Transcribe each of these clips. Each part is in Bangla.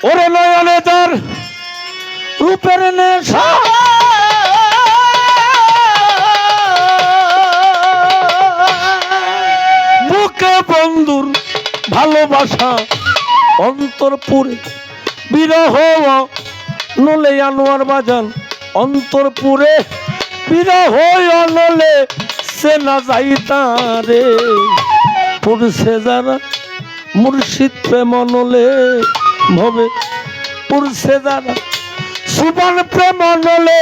ওরে নয়নে তার রূপের নেশা বুকে বন্ধুর ভালোবাসা অন্তরপুরে বিরহ নলে আনোয়ার বাজান অন্তরপুরে বিরহ নলে সে না যাইতারে পুরুষে যারা মুর্শিদ প্রেম নলে ভবে পুরুষে যারা সুবান প্রেম নলে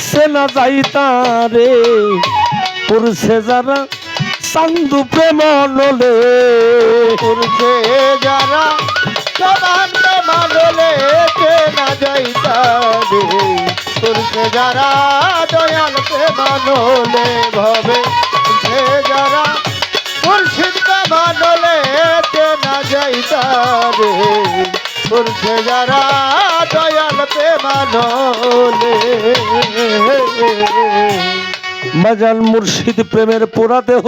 সে না যাইতারে পুরুষে যারা চান্দু প্রেম নলে পুরুষে যারা সমান প্রেম নলে কে না যাইতারে পুরুষে যারা দয়াল প্রেম নলে ভবে সে যারা মুর্শিদ প্রেম নলে কে না যাইতারে পুরুষে যারা দয়াল প্রেম নলে বাজান মুর্শিদ প্রেমের পোড়া দেহ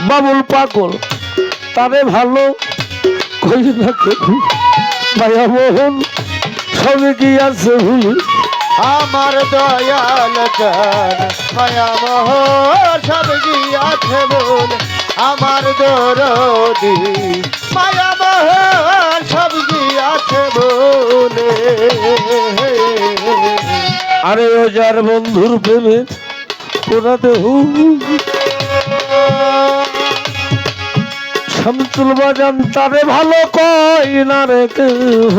বাবুল পাগল তারে ভালো কই না কেউ মায়া মোহন সবে কি আছে ভুলি আমার দয়াল চান মায়া মোহ সব গিয়াছে বল আমার দরদি মায়া মোহ সব গিয়াছে বলে আরে ও যার বন্ধুর প্রেমে পোড়া দেহ শামসুল বাজান তারে ভালো কই না রে কেহ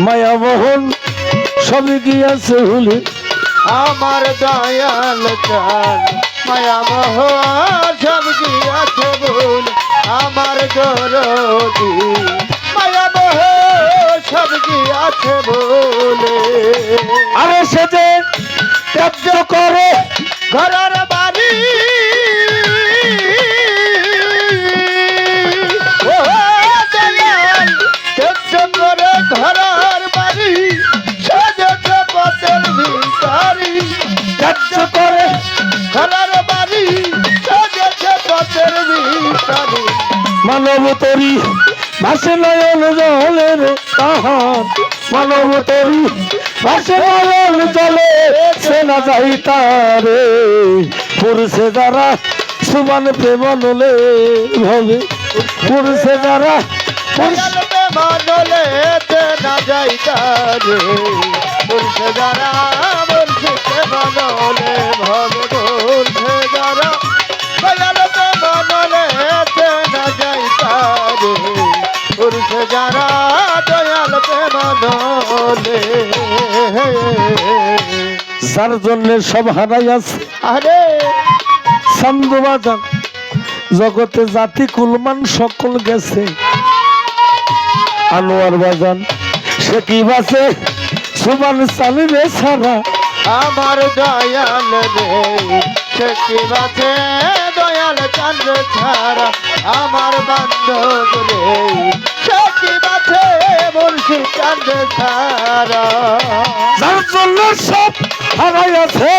মায়া মোহন সবে গিয়াছে ভুলি আমার দয়াল চান মায়া মোহ সব গিয়াছে বল আমার দরদি মায়া মোহ সব গিয়াছে বলে আরে সে যে ত্যায্য করে ঘরের বাড়ি ও দয়াল ত্যায্য করে ঘরের বাড়ি সাজেছে পথের ভিখারি ত্যায্য করে ঘরের বাড়ি সাজেছে পথের ভিখারি মানব তরি ভাসে নয়ন জলের তাহার মানব তরি ভাসে নয়ন জলে সে না যাইতারে পুরুষে যারা সুবান প্রেম নলে ভবে পুরুষে যারা দয়াল প্রেম নলে তে না যাইতারে পুরুষে যারা মুর্শিদ প্রেম নলে ভবে পুরুষে যারা দয়াল প্রেম নলে তে না যাইতারে পুরুষে যারা দয়াল প্রেম নলে যার জন্য সব হারাই আছে আরে সান্দু বাজান জগতে জাতি কুলমান সকল গেছে আনোয়ার বাজান সে কি বাসে সুবান সালিবে সারা আমার দয়াল রে সে কি বাছে দয়াল চন্দ্র ছাড়া আমার বান্ধব রে সে কি বাছে মুর্শিদ চন্দ্র ছাড়া যার জন্য সব হারাই আছে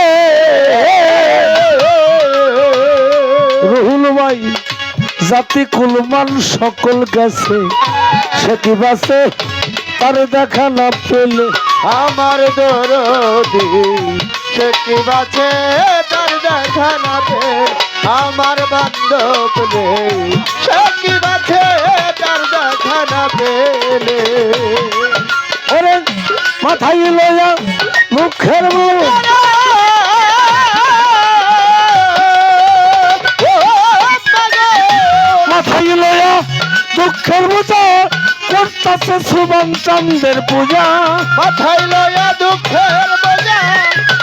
রুহুল ভাই জাতি কুলমান সকল গেছে সে কি বাসে তার দেখা না পেলে আমার দরদি সে কি বাছে তার দেখা না পে আমার বান্ধব রে সে কি বাছে তার দেখা না পেলে ওরে মাথায় লয়া মুখের মুখ মাথায় লয়া দুঃখের বোঝা করতেছে সুবান চন্দ্রের পূজা মাথায় লয়া দুঃখের বোঝা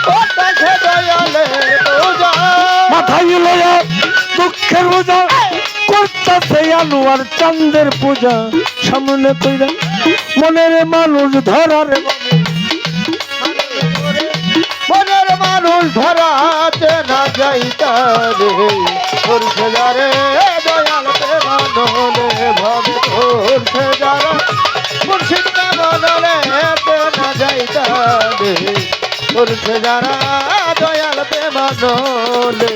করতেছে দয়ালের পূজা মাথায় লয়া দুঃখের বোঝা করতেছে আনোয়ার চন্দ্রের পূজা সামনে কইরা মনের মানুষ ধরার মনের মানুষ ধরাতে না যাইতারে করছে যারে দয়াল প্রেম নলে ভবে করছে যারা মুর্শিদ প্রেম নলে না যাইতারে করছে যারা দয়াল প্রেম নলে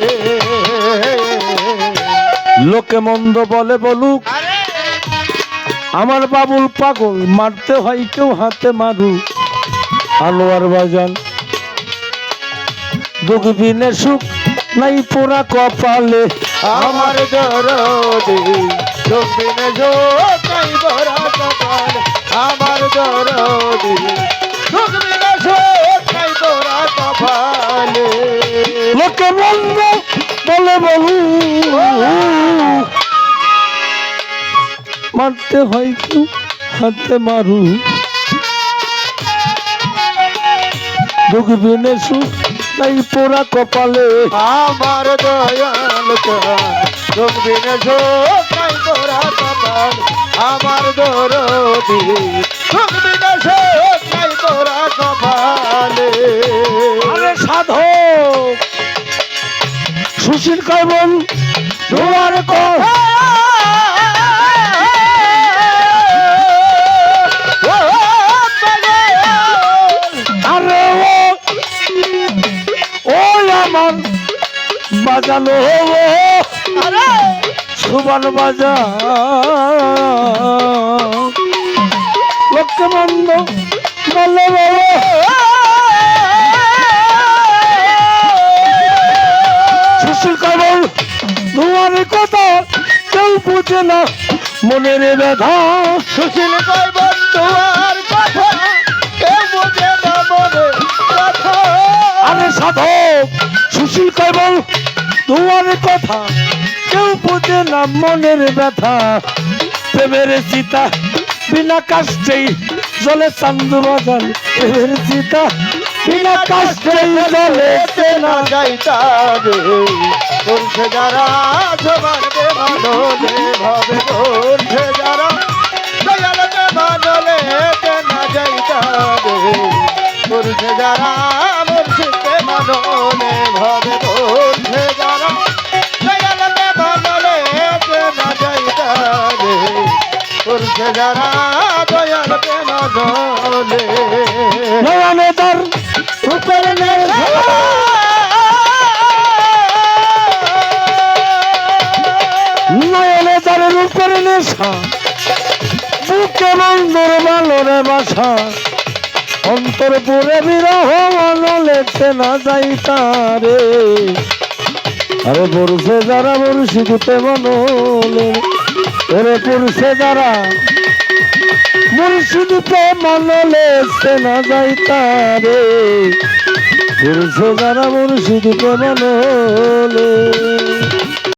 লোকে মন্দ বলে বলুক, আমার বাবুল পাগল, মারতে হয় কেউ হাতে মারু। আনোয়ার বাজান দুঃখ বিনে সুখ নাই পোড়া কপালে, আমার দরদি জমিনে জোকাই বরা কপাল, আমার দরদি জমিনে জোকাই বরা কপালে। লোকে মন্দ বলে বলু, মারতে হয় কেউ হাতে মারু। দুঃখ বিনে সুখ নাই পোড়া কপালে, আমার দয়াল জমিনে জোকাই বরা কপাল, আমার দরদি জমিনে জোকাই বরা কপালে। আরে সাধক সুশীল কাইমন দুয়ার কর, আরে ও আমার বাজানো সুবান বাজা লক্ষ্য বন্ধ বলে সুশীল কাইমন দুয়ার কথা কেউ বুঝে না মনের ব্যথা। সুশীল কই বন্ধু আর কথা কেউ বুঝে না মনে কথা। আরে সাধক সুশীল কাইমন দুয়ার কথা কেউ বুঝে না মনের ব্যথা। প্রেমের সীতা বিনা কাষ্টেই জলে চান্দু বাজান, প্রেমের সীতা বিনা কাষ্টেই জলে না যাইতা রে করছে যারা জবানকে মানলে ভাবে করছে যারা দয়ালকে মানলে না যাইতা রে করছে যারা মুর্শিদকে মানলে ভাবে করছে যারা দয়ালকে মানলে না যাইতা রে করছে যারা দয়ালকে মানলে। নয়নে তার রূপের নেশা, নয়নে তার রূপের নেশা, বুকে মন্দর বালরে বাসা, অন্তর পুরে বিরহ লেখতে না যাইতারে। আরে পড়ছে যারা মুর্শিদতে মনলে, ওরে পড়ছে যারা মুর্শিদতে মনলে না যাইতারে, পড়ছে যারা মুর্শিদতে মনলে।